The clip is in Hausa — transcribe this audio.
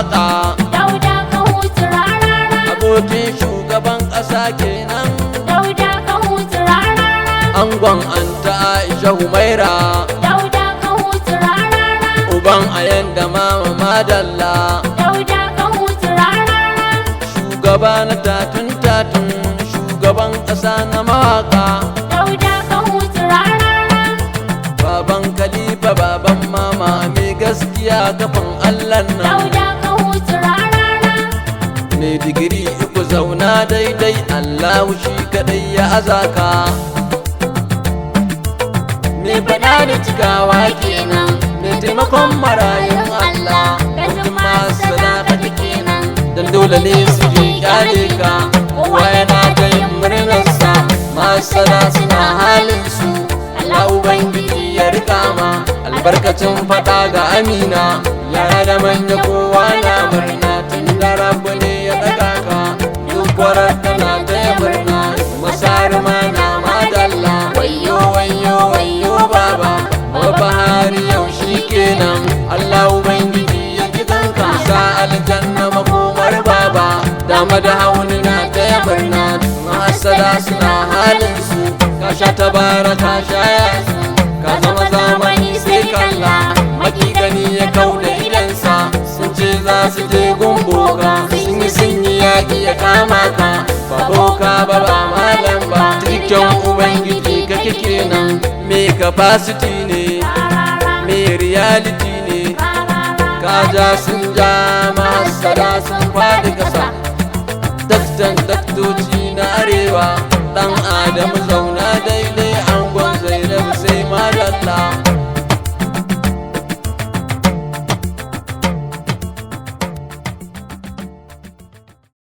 mawaka. Dauda ka hutu rarara. Abokin shugaban ƙasa kenan. Dauda ka hutu rarara. Angon anta Aisha Humaira. Dauda ka hutu rarara. Uban ayan da mama madalla. Dauda ka hutu rarara. Shugaba na tatun tatun, shugaban ƙasa na mawaka. Dauda ka hutu rarara. Baban Khalifa baban mama mai gaskiya kafin Allah nan. Dauda ka hutu rarara. Mai digiri uku zauna daidai, Allahu shi kadai ya azaka. Mai faɗa da cikawa kenan, mai taimakon marayun Allah. Gajin masu sadaka kenan. Dan dole ne su je kyale ka, kowa yana ta yin murnarsa. Masana suna halin su, Allah Ubangiji ya rika ma. Albarkacin faɗa ga Amina, yara da manya kowa na murna. Tun da Rabbu ne ya ɗaga ka, duk kwarar tana taya murna. Masar ma na madalla, wayo wayo wayo baba. Baba hari yau shi kenan, Allah Ubangiji ya ji kanka. Sa aljanna makomar baba, dama da hauni na taya murna. Masana suna halin su, ka sha tabara ka sha yasu. Ka zama zamani sai kalla, makigani ya kauda idansa. Sun ce za su je gumboka, sun yi yaƙi ya kama ka. Ba boka ba ba malam ba, cikin Ubangiji kake kenan. Me capacity ne, me reality ne. Kaja sun ja masada sun faɗi ƙasa. Daktan daktoci na arewa, ɗan Adamu zauna daidai.